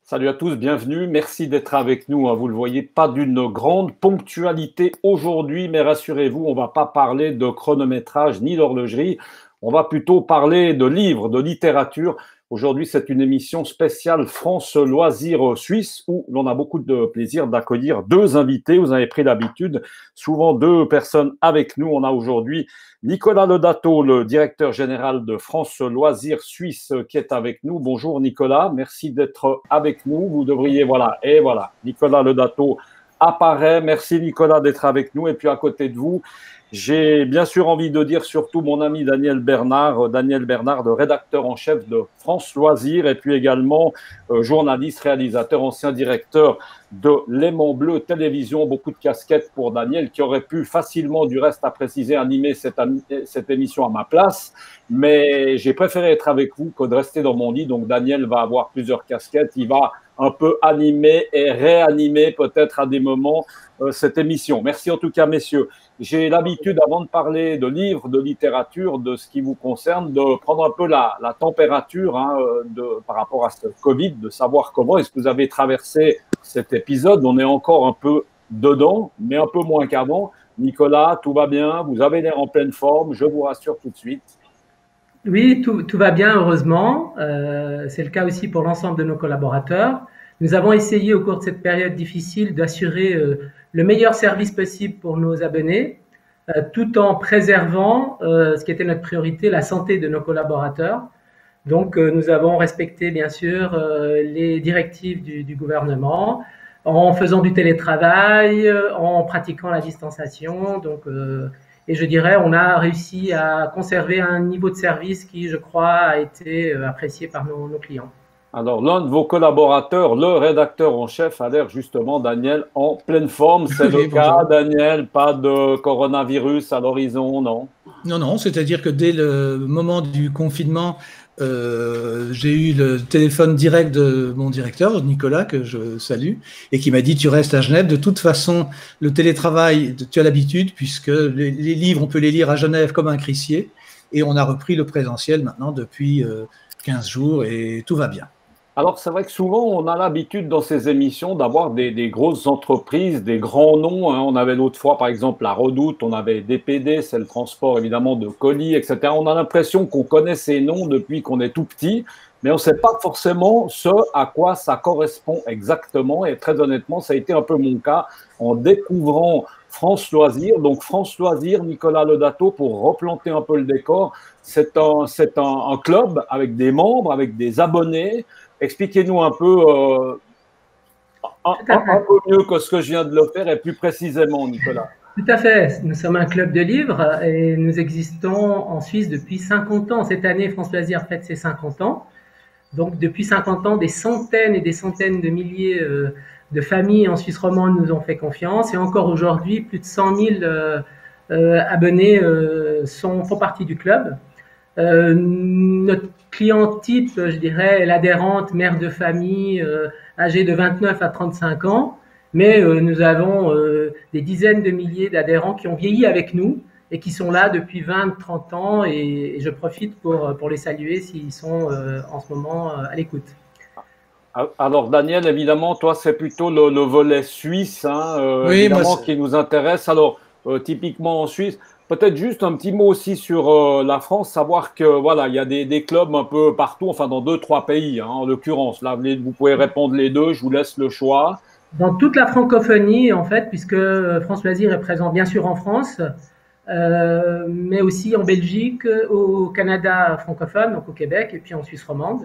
Salut à tous, bienvenue. Merci d'être avec nous. Vous le voyez, pas d'une grande ponctualité aujourd'hui, mais rassurez-vous, on ne va pas parler de chronométrage ni d'horlogerie. On va plutôt parler de livres, de littérature. Aujourd'hui, c'est une émission spéciale France Loisirs Suisse où l'on a beaucoup de plaisir d'accueillir deux invités. Vous avez pris l'habitude, souvent deux personnes avec nous. On a aujourd'hui Nicolas Ledato, le directeur général de France Loisirs Suisse, qui est avec nous. Bonjour Nicolas, merci d'être avec nous. Vous devriez, voilà, et voilà, Nicolas Ledato apparaît. Merci Nicolas d'être avec nous. Et puis à côté de vous, j'ai bien sûr envie de dire surtout mon ami Daniel Bernard, le rédacteur en chef de France Loisirs, et puis également journaliste, réalisateur, ancien directeur de L'Aimant Bleu Télévision. Beaucoup de casquettes pour Daniel, qui aurait pu facilement, du reste à préciser, animer cette émission à ma place. Mais j'ai préféré être avec vous que de rester dans mon lit. Donc Daniel va avoir plusieurs casquettes. Il va un peu animer et réanimer peut-être à des moments cette émission. Merci en tout cas, messieurs. J'ai l'habitude, avant de parler de livres, de littérature, de ce qui vous concerne, de prendre un peu la température par rapport à ce Covid, de savoir comment est-ce que vous avez traversé cet épisode. On est encore un peu dedans, mais un peu moins qu'avant. Nicolas, tout va bien, vous avez l'air en pleine forme, je vous rassure tout de suite. Oui, tout va bien, heureusement. C'est le cas aussi pour l'ensemble de nos collaborateurs. Nous avons essayé au cours de cette période difficile d'assurer le meilleur service possible pour nos abonnés, tout en préservant, ce qui était notre priorité, la santé de nos collaborateurs. Donc, nous avons respecté, bien sûr, les directives du gouvernement en faisant du télétravail, en pratiquant la distanciation. Donc, et je dirais, on a réussi à conserver un niveau de service qui, je crois, a été apprécié par nos clients. Alors, l'un de vos collaborateurs, le rédacteur en chef, a l'air justement, Daniel, en pleine forme. C'est le cas, Daniel, pas de coronavirus à l'horizon, non? Non, c'est-à-dire que dès le moment du confinement, j'ai eu le téléphone direct de mon directeur, Nicolas, que je salue, et qui m'a dit « Tu restes à Genève. De toute façon, le télétravail, tu as l'habitude, puisque les livres, on peut les lire à Genève comme un crissier. » Et on a repris le présentiel maintenant depuis 15 jours et tout va bien. Alors, c'est vrai que souvent, on a l'habitude dans ces émissions d'avoir des grosses entreprises, des grands noms. On avait l'autre fois, par exemple, la Redoute, on avait DPD, c'est le transport évidemment de colis, etc. On a l'impression qu'on connaît ces noms depuis qu'on est tout petit, mais on ne sait pas forcément ce à quoi ça correspond exactement. Et très honnêtement, ça a été un peu mon cas en découvrant France Loisirs. Donc, France Loisirs, Nicolas Ledato, pour replanter un peu le décor, c'est un club avec des membres, avec des abonnés. Expliquez-nous un peu, un peu mieux que ce que je viens de le faire et plus précisément, Nicolas. Tout à fait. Nous sommes un club de livres et nous existons en Suisse depuis 50 ans. Cette année, France Loisirs fête ses 50 ans. Donc, depuis 50 ans, des centaines et des centaines de milliers de familles en Suisse romande nous ont fait confiance. Et encore aujourd'hui, plus de 100 000 abonnés font partie du club. Notre client type, je dirais, est l'adhérente mère de famille âgée de 29 à 35 ans, mais nous avons des dizaines de milliers d'adhérents qui ont vieilli avec nous et qui sont là depuis 20-30 ans et je profite pour les saluer s'ils sont en ce moment à l'écoute. Alors Daniel, évidemment, toi c'est plutôt le volet suisse oui, évidemment, qui nous intéresse. Alors typiquement en Suisse, peut-être juste un petit mot aussi sur la France, savoir que voilà, il y a des clubs un peu partout, enfin dans 2-3 pays, en l'occurrence. Là, vous pouvez répondre les deux, je vous laisse le choix. Dans toute la francophonie, en fait, puisque France Loisirs est présent bien sûr en France, mais aussi en Belgique, au Canada francophone, donc au Québec, et puis en Suisse romande.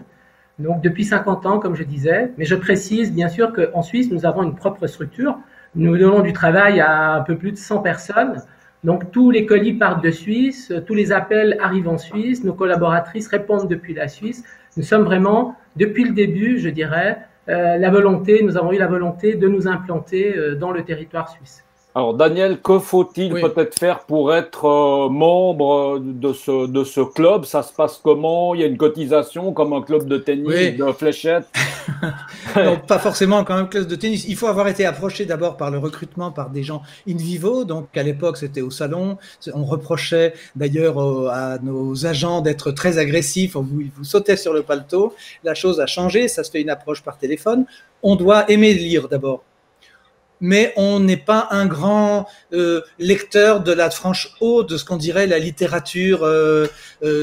Donc depuis 50 ans, comme je disais. Mais je précise bien sûr qu'en Suisse, nous avons une propre structure. Nous donnons du travail à un peu plus de 100 personnes. Donc tous les colis partent de Suisse, tous les appels arrivent en Suisse, nos collaboratrices répondent depuis la Suisse. Nous sommes vraiment, depuis le début, je dirais, nous avons eu la volonté de nous implanter dans le territoire suisse. Alors Daniel, que faut-il peut-être faire pour être membre de ce club? Ça se passe comment? Il y a une cotisation comme un club de tennis, de fléchettes? Non, pas forcément quand même club de tennis. Il faut avoir été approché d'abord par le recrutement par des gens in vivo. Donc à l'époque, c'était au salon. On reprochait d'ailleurs à nos agents d'être très agressifs. Ils vous sautaient sur le paletot. La chose a changé. Ça se fait une approche par téléphone. On doit aimer lire d'abord. Mais on n'est pas un grand lecteur de la tranche haute de ce qu'on dirait la littérature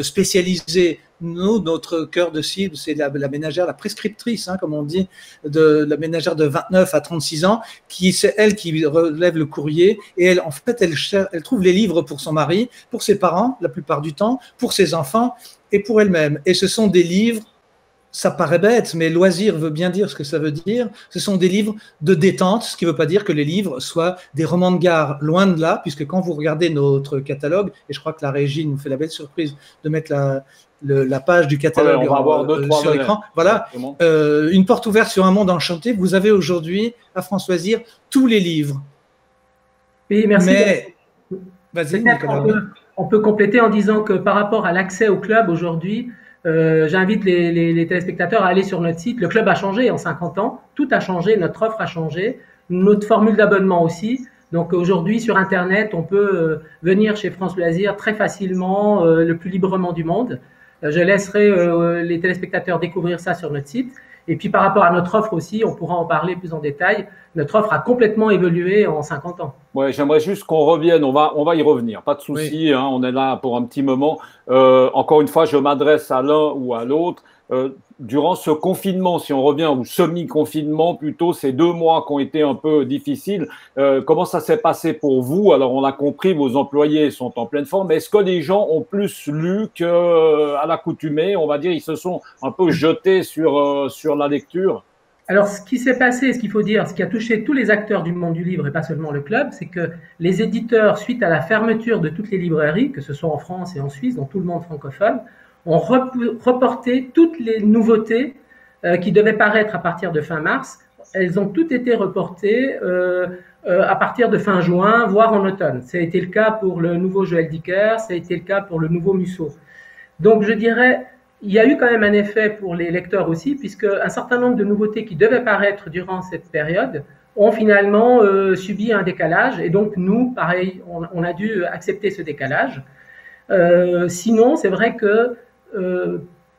spécialisée. Nous, notre cœur de cible, c'est la ménagère, la prescriptrice, hein, comme on dit, de la ménagère de 29 à 36 ans, c'est elle qui relève le courrier et elle, en fait, elle trouve les livres pour son mari, pour ses parents, la plupart du temps, pour ses enfants et pour elle-même. Et ce sont des livres. Ça paraît bête, mais loisir veut bien dire ce que ça veut dire. Ce sont des livres de détente, ce qui ne veut pas dire que les livres soient des romans de gare, loin de là, puisque quand vous regardez notre catalogue, et je crois que la régie nous fait la belle surprise de mettre la page du catalogue sur l'écran. Voilà, une porte ouverte sur un monde enchanté. Vous avez aujourd'hui, à France Loisirs, tous les livres. Oui, merci. Mais, vas-y, Nicolas. On peut compléter en disant que par rapport à l'accès au club aujourd'hui, j'invite les téléspectateurs à aller sur notre site. Le club a changé en 50 ans. Tout a changé. Notre offre a changé. Notre formule d'abonnement aussi. Donc aujourd'hui, sur Internet, on peut venir chez France Loisirs très facilement, le plus librement du monde. Je laisserai les téléspectateurs découvrir ça sur notre site. Et puis par rapport à notre offre aussi, on pourra en parler plus en détail. Notre offre a complètement évolué en 50 ans. Ouais, j'aimerais juste qu'on revienne, on va y revenir, pas de souci, oui. Hein, on est là pour un petit moment. Encore une fois, je m'adresse à l'un ou à l'autre. Durant ce confinement, si on revient, ou semi-confinement plutôt, ces 2 mois qui ont été un peu difficiles, comment ça s'est passé pour vous? Alors, on a compris, vos employés sont en pleine forme, mais est-ce que les gens ont plus lu qu'à l'accoutumée? On va dire, ils se sont un peu jetés sur la lecture? Alors, ce qui s'est passé, ce qu'il faut dire, ce qui a touché tous les acteurs du monde du livre et pas seulement le club, c'est que les éditeurs, suite à la fermeture de toutes les librairies, que ce soit en France et en Suisse, dans tout le monde francophone, ont reporté toutes les nouveautés qui devaient paraître à partir de fin mars. Elles ont toutes été reportées à partir de fin juin, voire en automne. Ça a été le cas pour le nouveau Joël Dicker, ça a été le cas pour le nouveau Musso. Donc, je dirais, il y a eu quand même un effet pour les lecteurs aussi, puisque un certain nombre de nouveautés qui devaient paraître durant cette période ont finalement subi un décalage. Et donc, nous, pareil, on a dû accepter ce décalage. Sinon, c'est vrai que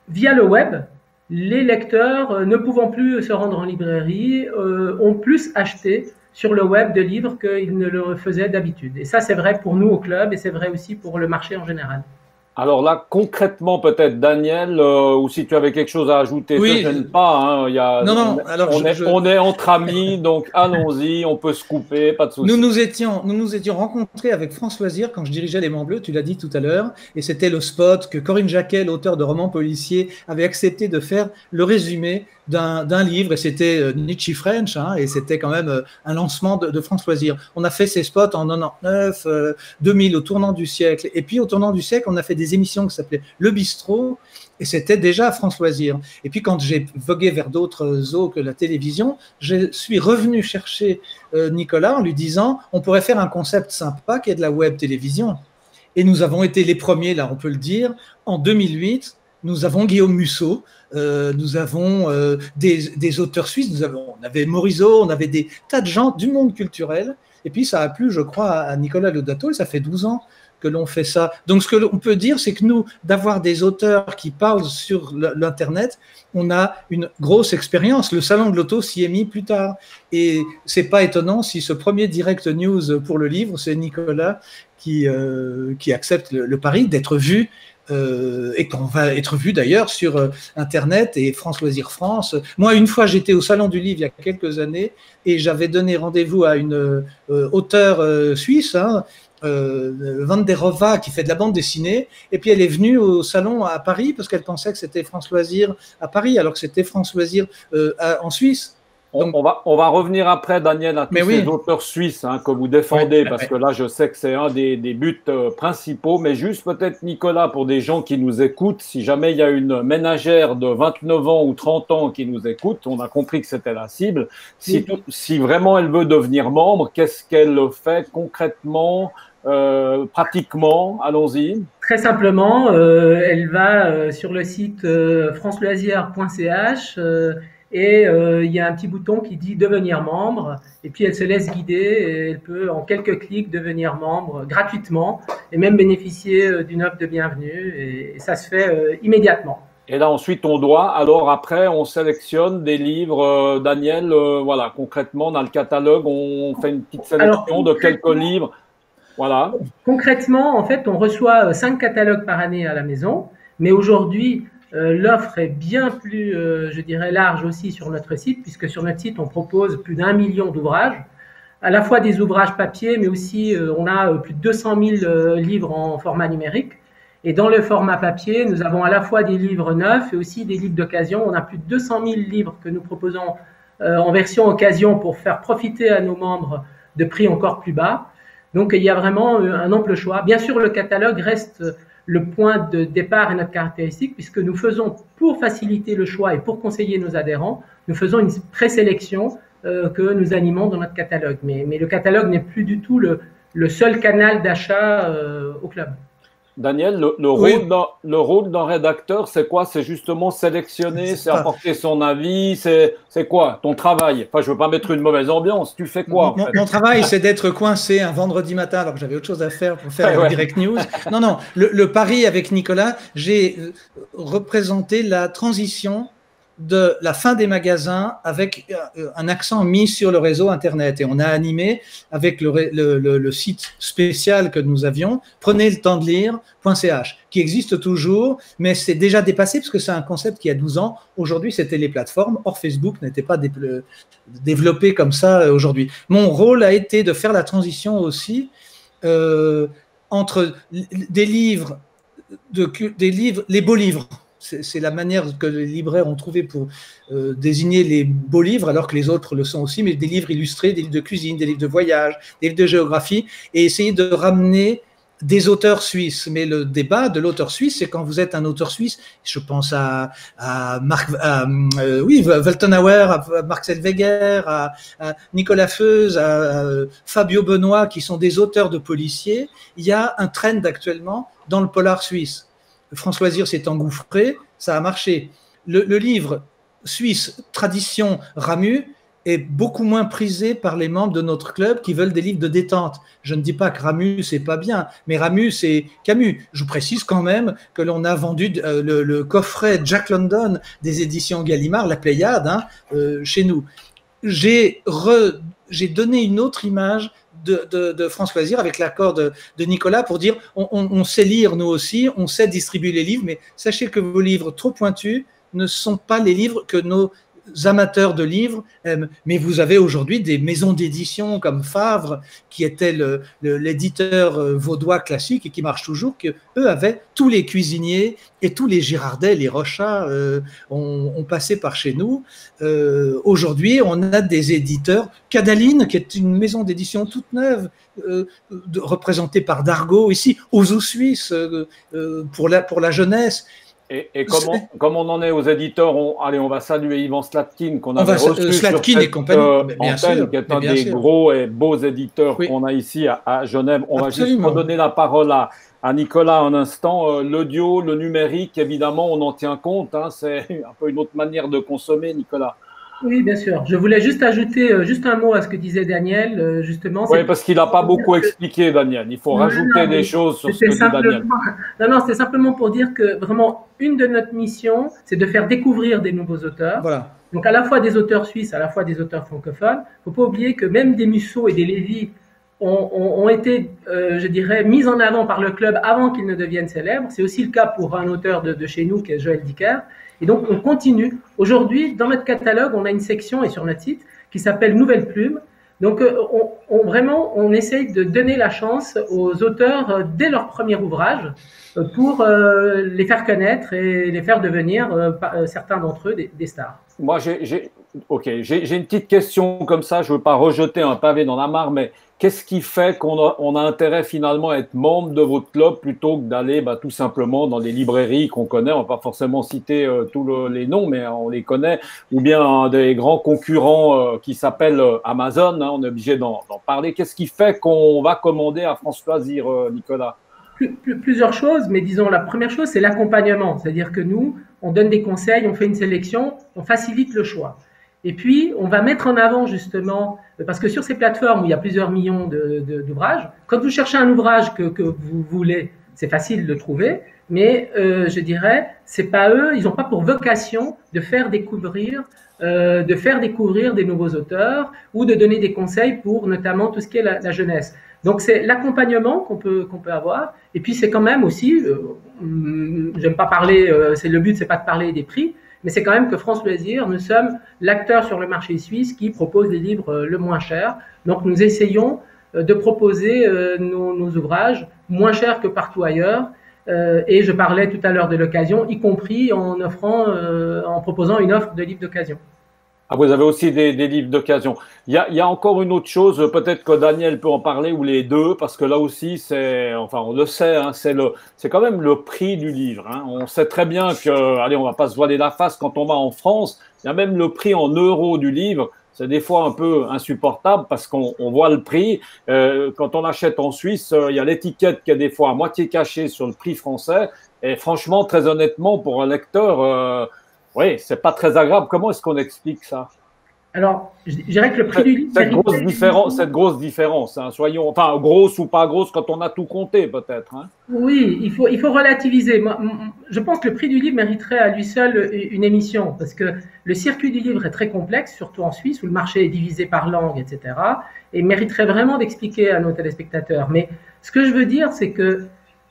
via le web, les lecteurs, ne pouvant plus se rendre en librairie, ont plus acheté sur le web de livres qu'ils ne le faisaient d'habitude. Et ça, c'est vrai pour nous au club et c'est vrai aussi pour le marché en général. Alors là, concrètement, peut-être, Daniel, ou si tu avais quelque chose à ajouter, oui, ne gêne pas. Hein, non, alors on est entre amis, donc allons-y, on peut se couper, pas de souci. Nous nous étions rencontrés avec France Loisirs quand je dirigeais Les Mans Bleus, tu l'as dit tout à l'heure, et c'était le spot que Corinne Jacquet, l'auteur de romans policiers, avait accepté de faire le résumé d'un livre, et c'était Nietzsche French, hein, et c'était quand même un lancement de France Loisirs. On a fait ces spots en 99, 2000, au tournant du siècle, et puis au tournant du siècle, on a fait des émissions qui s'appelaient Le Bistrot, et c'était déjà France Loisirs. Et puis quand j'ai vogué vers d'autres eaux que la télévision, je suis revenu chercher Nicolas en lui disant on pourrait faire un concept sympa qui est de la web télévision. Et nous avons été les premiers, là on peut le dire, en 2008, nous avons Guillaume Musso, nous avons des auteurs suisses, on avait Morisot, on avait des tas de gens du monde culturel, et puis ça a plu, je crois, à Nicolas Lodato, et ça fait 12 ans que l'on fait ça. Donc, ce que l'on peut dire, c'est que nous, d'avoir des auteurs qui parlent sur l'Internet, on a une grosse expérience. Le Salon de l'Auto s'y est mis plus tard. Et c'est pas étonnant si ce premier direct news pour le livre, c'est Nicolas qui accepte le pari d'être vu et qu'on va être vu d'ailleurs sur Internet et France Loisirs France. Moi, une fois, j'étais au Salon du Livre il y a quelques années et j'avais donné rendez-vous à une auteure suisse, hein, Van der Rova, qui fait de la bande dessinée, et puis elle est venue au salon à Paris parce qu'elle pensait que c'était France Loisirs à Paris alors que c'était France Loisirs en Suisse. Donc, on va revenir après, Daniel, à tous ces auteurs suisses que vous défendez, parce que là, je sais que c'est un des buts principaux, mais juste peut-être, Nicolas, pour des gens qui nous écoutent, si jamais il y a une ménagère de 29 ans ou 30 ans qui nous écoute, on a compris que c'était la cible, si vraiment elle veut devenir membre, qu'est-ce qu'elle fait concrètement, pratiquement? Allons-y. Très simplement, elle va sur le site franceloisirs.ch Et il y a un petit bouton qui dit devenir membre, et puis elle se laisse guider, et elle peut en quelques clics devenir membre gratuitement, et même bénéficier d'une offre de bienvenue, et ça se fait immédiatement. Et là, ensuite, alors après, on sélectionne des livres, Daniel, voilà, concrètement, dans le catalogue, on fait une petite sélection de quelques livres. Voilà. Concrètement, en fait, on reçoit 5 catalogues par année à la maison, mais aujourd'hui, l'offre est bien plus, je dirais, large aussi sur notre site, puisque sur notre site, on propose plus d'1 million d'ouvrages, à la fois des ouvrages papier, mais aussi on a plus de 200 000 livres en format numérique. Et dans le format papier, nous avons à la fois des livres neufs et aussi des livres d'occasion. On a plus de 200 000 livres que nous proposons en version occasion pour faire profiter à nos membres de prix encore plus bas. Donc, il y a vraiment un ample choix. Bien sûr, le catalogue reste le point de départ et notre caractéristique, puisque nous faisons, pour faciliter le choix et pour conseiller nos adhérents, nous faisons une présélection que nous animons dans notre catalogue. Mais le catalogue n'est plus du tout le seul canal d'achat au club. Daniel, le rôle d'un rédacteur, c'est quoi? C'est justement sélectionner, c'est apporter son avis, c'est quoi ton travail? Enfin, je veux pas mettre une mauvaise ambiance. Tu fais quoi? Mon travail, c'est d'être coincé un vendredi matin alors que j'avais autre chose à faire pour faire Direct News. Non, le pari avec Nicolas, j'ai représenté la transition de la fin des magasins avec un accent mis sur le réseau Internet. Et on a animé avec le site spécial que nous avions, prenez le temps de lire.ch, qui existe toujours, mais c'est déjà dépassé parce que c'est un concept qui a 12 ans. Aujourd'hui, c'était les plateformes. Or, Facebook n'était pas développé comme ça aujourd'hui. Mon rôle a été de faire la transition aussi entre des livres, les beaux livres. C'est la manière que les libraires ont trouvé pour désigner les beaux livres, alors que les autres le sont aussi, mais des livres illustrés, des livres de cuisine, des livres de voyage, des livres de géographie, et essayer de ramener des auteurs suisses. Mais le débat de l'auteur suisse, c'est quand vous êtes un auteur suisse, je pense à Weltenauer, à Marc Zellweger, à Nicolas Feuze, à Fabio Benoît, qui sont des auteurs de policiers. Il y a un trend actuellement dans le polar suisse. France Loisirs s'est engouffré, ça a marché. Le livre suisse Tradition Ramu est beaucoup moins prisé par les membres de notre club qui veulent des livres de détente. Je ne dis pas que Ramu, c'est pas bien, mais Ramu, c'est Camus. Je vous précise quand même que l'on a vendu le coffret Jack London des éditions Gallimard, la Pléiade, chez nous. J'ai donné une autre image de France Loisirs avec l'accord de Nicolas pour dire on sait lire nous aussi, on sait distribuer les livres, mais sachez que vos livres trop pointus ne sont pas les livres que nos amateurs de livres aiment. Mais vous avez aujourd'hui des maisons d'édition comme Favre, qui était l'éditeur vaudois classique et qui marche toujours, que eux avaient tous les cuisiniers et tous les Girardet, les Rochat ont passé par chez nous. Aujourd'hui, on a des éditeurs. Cadaline, qui est une maison d'édition toute neuve, représentée par Dargaud ici, Ozu Suisse pour la jeunesse. Et comme on en est aux éditeurs, on va saluer Yvan Slatkin qu'on avait reçu Slatkin et compagnie, bien sûr, qui est un des gros et beaux éditeurs qu'on a ici à Genève. On va juste redonner la parole à Nicolas un instant. L'audio, le numérique, évidemment, on en tient compte. C'est un peu une autre manière de consommer, Nicolas. Oui, bien sûr. Je voulais juste ajouter juste un mot à ce que disait Daniel, justement. Oui, parce qu'il n'a pas beaucoup expliqué, Daniel. Il faut rajouter des choses sur ce que dit Daniel. Non, c'est simplement pour dire que vraiment, une de notre missions, c'est de faire découvrir des nouveaux auteurs. Voilà. Donc, à la fois des auteurs suisses, à la fois des auteurs francophones. Il ne faut pas oublier que même des Musso et des Lévy ont été, je dirais, mis en avant par le club avant qu'ils ne deviennent célèbres. C'est aussi le cas pour un auteur de chez nous, qui est Joël Dicker. Et donc, on continue. Aujourd'hui, dans notre catalogue, on a une section, et sur notre site, qui s'appelle Nouvelles Plumes. Donc, on essaye de donner la chance aux auteurs dès leur premier ouvrage pour les faire connaître et les faire devenir, certains d'entre eux, des stars. Moi, j'ai une petite question comme ça. Je ne veux pas rejeter un pavé dans la mare, mais qu'est-ce qui fait qu'on a intérêt finalement à être membre de votre club plutôt que d'aller tout simplement dans des librairies qu'on connaît? On ne va pas forcément citer tous les noms, mais on les connaît. Ou bien des grands concurrents qui s'appellent Amazon. On est obligé d'en parler. Qu'est-ce qui fait qu'on va commander à France Loisirs, Nicolas? Plusieurs choses, mais disons la première chose, c'est l'accompagnement. C'est-à-dire que nous, on donne des conseils, on fait une sélection, on facilite le choix. Et puis, on va mettre en avant justement, parce que sur ces plateformes où il y a plusieurs millions d'ouvrages, quand vous cherchez un ouvrage que vous voulez, c'est facile de trouver, mais je dirais, c'est pas eux, ils n'ont pas pour vocation de faire découvrir des nouveaux auteurs ou de donner des conseils pour notamment tout ce qui est la jeunesse. Donc c'est l'accompagnement qu'on peut avoir, et puis c'est quand même aussi, j'aime pas parler, le but c'est pas de parler des prix, mais c'est quand même que France Loisirs, nous sommes l'acteur sur le marché suisse qui propose les livres le moins cher. Donc nous essayons de proposer nos ouvrages moins chers que partout ailleurs. Et je parlais tout à l'heure de l'occasion, y compris en proposant une offre de livres d'occasion. Ah, vous avez aussi des livres d'occasion. Il y a encore une autre chose, peut-être que Daniel peut en parler, ou les deux, parce que là aussi, on le sait, hein, c'est quand même le prix du livre. Hein. On sait très bien que, allez, on va pas se voiler la face quand on va en France, il y a même le prix en euros du livre. C'est des fois un peu insupportable parce qu'on voit le prix. Quand on achète en Suisse, il y a l'étiquette qui est des fois à moitié cachée sur le prix français. Et franchement, très honnêtement, pour un lecteur, oui, c'est pas très agréable. Comment est-ce qu'on explique ça? Alors, je dirais que le prix du livre… Cette grosse différence, hein, soyons, enfin, grosse ou pas grosse, quand on a tout compté, peut-être. Hein. Oui, il faut relativiser. Moi, je pense que le prix du livre mériterait à lui seul une émission, parce que le circuit du livre est très complexe, surtout en Suisse, où le marché est divisé par langue, etc., et mériterait vraiment d'expliquer à nos téléspectateurs. Mais ce que je veux dire, c'est que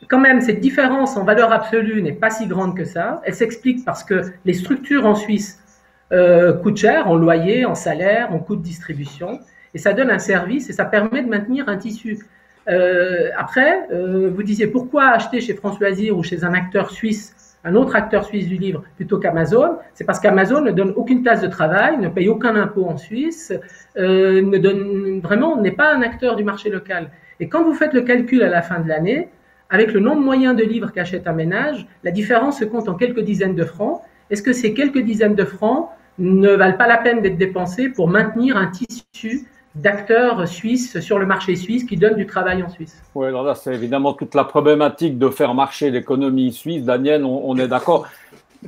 quand même, cette différence en valeur absolue n'est pas si grande que ça. Elle s'explique parce que les structures en Suisse coûtent cher en loyer, en salaire, en coût de distribution, et ça donne un service et ça permet de maintenir un tissu. Après, vous disiez pourquoi acheter chez France Loisirs ou chez un autre acteur suisse du livre plutôt qu'Amazon? C'est parce qu'Amazon ne donne aucune place de travail, ne paye aucun impôt en Suisse, n'est pas un acteur du marché local. Et quand vous faites le calcul à la fin de l'année, avec le nombre moyen de livres qu'achète un ménage, la différence se compte en quelques dizaines de francs. Est-ce que ces quelques dizaines de francs ne valent pas la peine d'être dépensés pour maintenir un tissu d'acteurs suisses sur le marché suisse qui donnent du travail en Suisse? Oui, alors là, c'est évidemment toute la problématique de faire marcher l'économie suisse. Daniel, on est d'accord.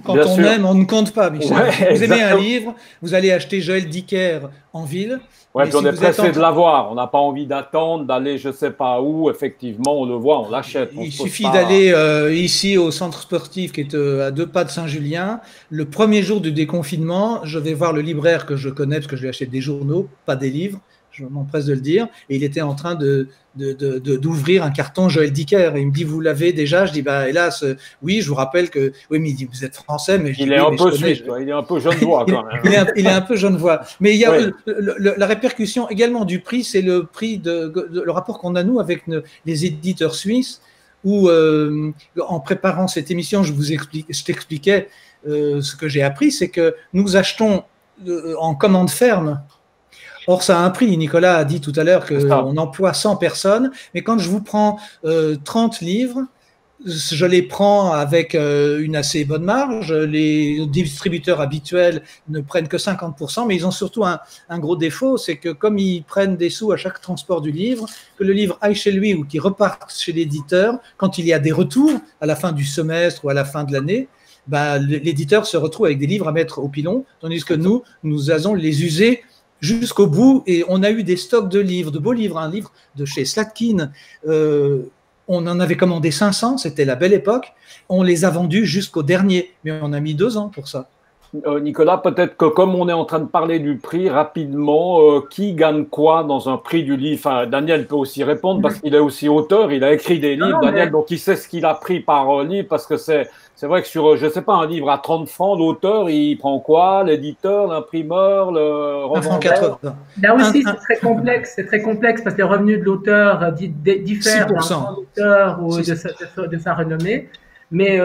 Quand on aime, on ne compte pas, Michel. Ouais, vous aimez un livre, vous allez acheter Joël Dicker en ville. Oui, puis on est pressé de l'avoir. On n'a pas envie d'attendre, d'aller je ne sais pas où. Effectivement, on le voit, on l'achète. Il suffit d'aller ici au centre sportif qui est à 2 pas de Saint-Julien. Le premier jour du déconfinement, je vais voir le libraire que je connais parce que je lui achète des journaux, pas des livres. Je m'empresse de le dire. Et il était en train d'ouvrir un carton Joël Dicker. Et il me dit, vous l'avez déjà? Je dis, bah, hélas, oui, je vous rappelle que… Oui, mais il dit, vous êtes français, mais… Il est un peu suisse, il est un peu genevois quand même. il est un peu genevois. Mais il y a la répercussion également du prix, c'est le prix le rapport qu'on a, nous, avec les éditeurs suisses, où, en préparant cette émission, je t'expliquais ce que j'ai appris, c'est que nous achetons en commande ferme. Or, ça a un prix. Nicolas a dit tout à l'heure qu'on emploie 100 personnes, mais quand je vous prends 30 livres, je les prends avec une assez bonne marge. Les distributeurs habituels ne prennent que 50%, mais ils ont surtout un gros défaut, c'est que comme ils prennent des sous à chaque transport du livre, que le livre aille chez lui ou qu'il reparte chez l'éditeur, quand il y a des retours à la fin du semestre ou à la fin de l'année, bah, l'éditeur se retrouve avec des livres à mettre au pilon, tandis que nous allons les user jusqu'au bout, et on a eu des stocks de livres, de beaux livres, un livre de chez Slatkin, on en avait commandé 500, c'était la belle époque, on les a vendus jusqu'au dernier, mais on a mis 2 ans pour ça. Nicolas, peut-être que comme on est en train de parler du prix, rapidement, qui gagne quoi dans un prix du livre? Enfin, Daniel peut aussi répondre parce qu'il est aussi auteur, il a écrit des livres, Daniel, donc il sait ce qu'il a pris par livre, parce que c'est vrai que sur, je ne sais pas, un livre à 30 francs, l'auteur, il prend quoi? L'éditeur, l'imprimeur, le revendeur? Là aussi, c'est très complexe parce que les revenus de l'auteur diffèrent d'un auteur ou de sa renommée. Mais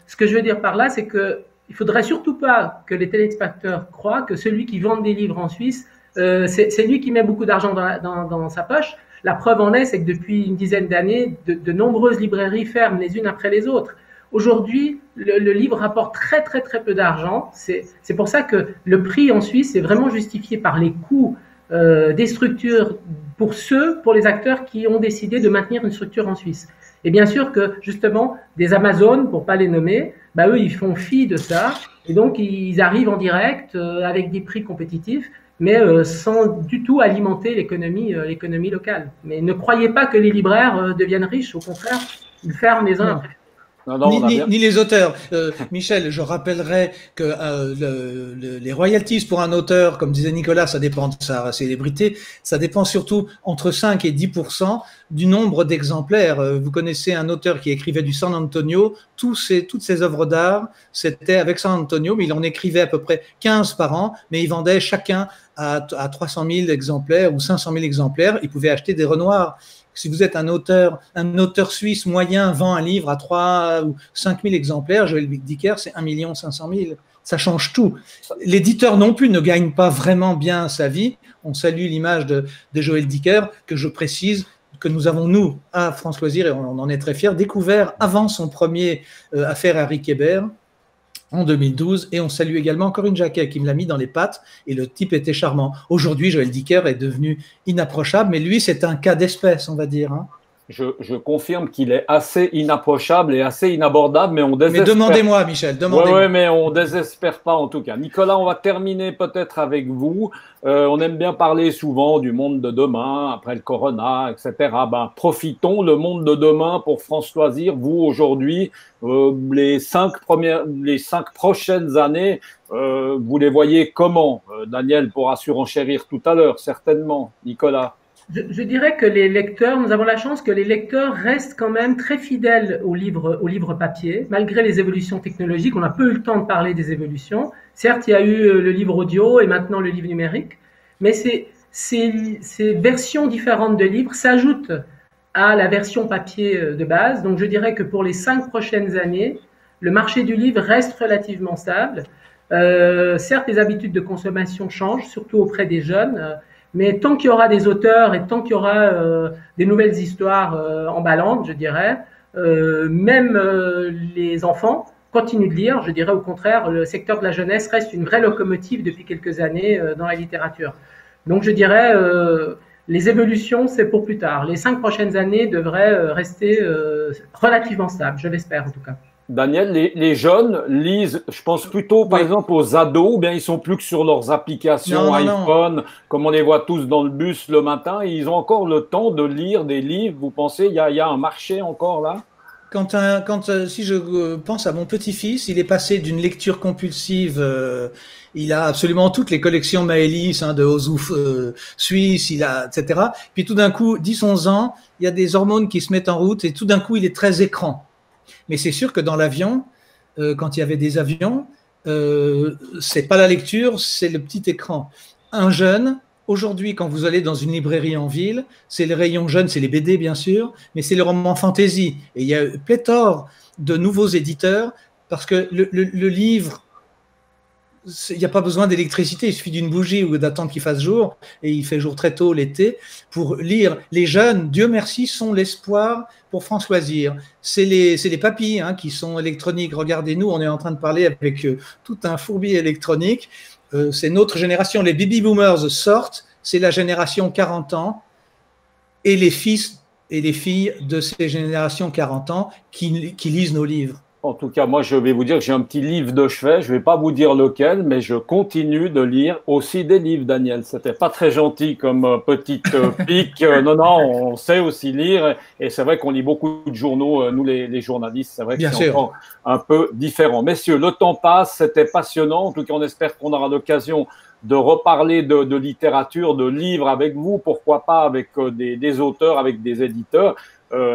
ce que je veux dire par là, c'est que il faudrait surtout pas que les téléspectateurs croient que celui qui vend des livres en Suisse, c'est lui qui met beaucoup d'argent dans sa poche. La preuve en est, c'est que depuis une dizaine d'années, de nombreuses librairies ferment les unes après les autres. Aujourd'hui, le livre rapporte très très très peu d'argent. C'est pour ça que le prix en Suisse est vraiment justifié par les coûts des structures pour les acteurs qui ont décidé de maintenir une structure en Suisse. Et bien sûr que, justement, des Amazones, pour pas les nommer, bah, eux, ils font fi de ça. Et donc, ils arrivent en direct avec des prix compétitifs, mais sans du tout alimenter l'économie locale. Mais ne croyez pas que les libraires deviennent riches. Au contraire, ils ferment les uns après. Ni les auteurs. Michel, je rappellerai que les royalties pour un auteur, comme disait Nicolas, ça dépend de sa célébrité, ça dépend surtout entre 5 et 10% du nombre d'exemplaires. Vous connaissez un auteur qui écrivait du San Antonio, toutes ses œuvres d'art, c'était avec San Antonio, mais il en écrivait à peu près 15 par an, mais il vendait chacun à 300 000 exemplaires ou 500 000 exemplaires, il pouvait acheter des Renoirs. Si vous êtes un auteur suisse moyen vend un livre à 3 ou 5 000 exemplaires, Joël Dicker, c'est 1 500 000. Ça change tout. L'éditeur non plus ne gagne pas vraiment bien sa vie. On salue l'image de Joël Dicker, que je précise que nous avons, nous, à France Loisirs, et on en est très fiers, découvert avant son premier affaire Harry Kéber, en 2012, et on salue également Corinne Jacquet qui me l'a mis dans les pattes, et le type était charmant. Aujourd'hui, Joël Dicker est devenu inapprochable, mais lui, c'est un cas d'espèce, on va dire. Hein. Je confirme qu'il est assez inapprochable et assez inabordable, mais on désespère. Mais demandez-moi, Michel, demandez-moi. Oui, mais on désespère pas en tout cas. Nicolas, on va terminer peut-être avec vous. On aime bien parler souvent du monde de demain, après le corona, etc. Ben, profitons le monde de demain pour France Loisirs. Vous, aujourd'hui, les 5 prochaines années, vous les voyez comment? Daniel pourra surenchérir tout à l'heure, certainement. Nicolas? Je dirais que les lecteurs, nous avons la chance que les lecteurs restent quand même très fidèles au livre papier, malgré les évolutions technologiques. On a peu eu le temps de parler des évolutions. Certes, il y a eu le livre audio et maintenant le livre numérique, mais ces versions différentes de livres s'ajoutent à la version papier de base. Donc je dirais que pour les 5 prochaines années, le marché du livre reste relativement stable. Certes, les habitudes de consommation changent, surtout auprès des jeunes. Mais tant qu'il y aura des auteurs et tant qu'il y aura des nouvelles histoires emballantes, je dirais, même les enfants continuent de lire. Je dirais au contraire, le secteur de la jeunesse reste une vraie locomotive depuis quelques années dans la littérature. Donc je dirais, les évolutions, c'est pour plus tard. Les 5 prochaines années devraient rester relativement stables, je l'espère en tout cas. Daniel, les jeunes lisent, je pense plutôt par exemple aux ados, ou bien ils sont plus que sur leurs applications iPhone, comme on les voit tous dans le bus le matin, et ils ont encore le temps de lire des livres. Vous pensez il y a un marché encore là? Si je pense à mon petit-fils, il est passé d'une lecture compulsive, il a absolument toutes les collections Maëlys de Ozouf suisse, etc. Puis tout d'un coup, 10-11 ans, il y a des hormones qui se mettent en route et tout d'un coup, il est très écran. Mais c'est sûr que dans l'avion, quand il y avait des avions, c'est pas la lecture, c'est le petit écran. Un jeune, aujourd'hui, quand vous allez dans une librairie en ville, c'est le rayon jeune, c'est les BD bien sûr, mais c'est le roman fantasy. Et il y a pléthore de nouveaux éditeurs parce que le livre, il n'y a pas besoin d'électricité, il suffit d'une bougie ou d'attendre qu'il fasse jour, et il fait jour très tôt l'été, pour lire. Les jeunes, Dieu merci, sont l'espoir pour France Loisirs. C'est les papis qui sont électroniques. Regardez-nous, on est en train de parler avec tout un fourbi électronique. C'est notre génération. Les baby boomers sortent, c'est la génération 40 ans, et les fils et les filles de ces générations 40 ans qui lisent nos livres. En tout cas, moi, je vais vous dire que j'ai un petit livre de chevet. Je ne vais pas vous dire lequel, mais je continue de lire aussi des livres, Daniel. C'était pas très gentil comme petite pique. Non, on sait aussi lire. Et c'est vrai qu'on lit beaucoup de journaux, nous, les journalistes. C'est vrai que c'est encore un peu différent. Messieurs, le temps passe. C'était passionnant. En tout cas, on espère qu'on aura l'occasion de reparler de littérature, de livres avec vous. Pourquoi pas avec des auteurs, avec des éditeurs.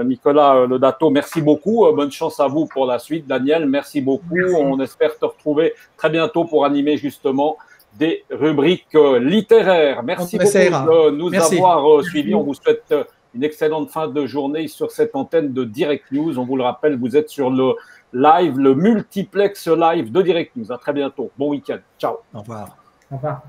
Nicolas Lodato, merci beaucoup. Bonne chance à vous pour la suite. Daniel, merci beaucoup. Merci. On espère te retrouver très bientôt pour animer justement des rubriques littéraires. Merci beaucoup de nous avoir suivis. On vous souhaite une excellente fin de journée sur cette antenne de Direct News. On vous le rappelle, vous êtes sur le live, le multiplex live de Direct News. À très bientôt. Bon week-end. Ciao. Au revoir. Au revoir.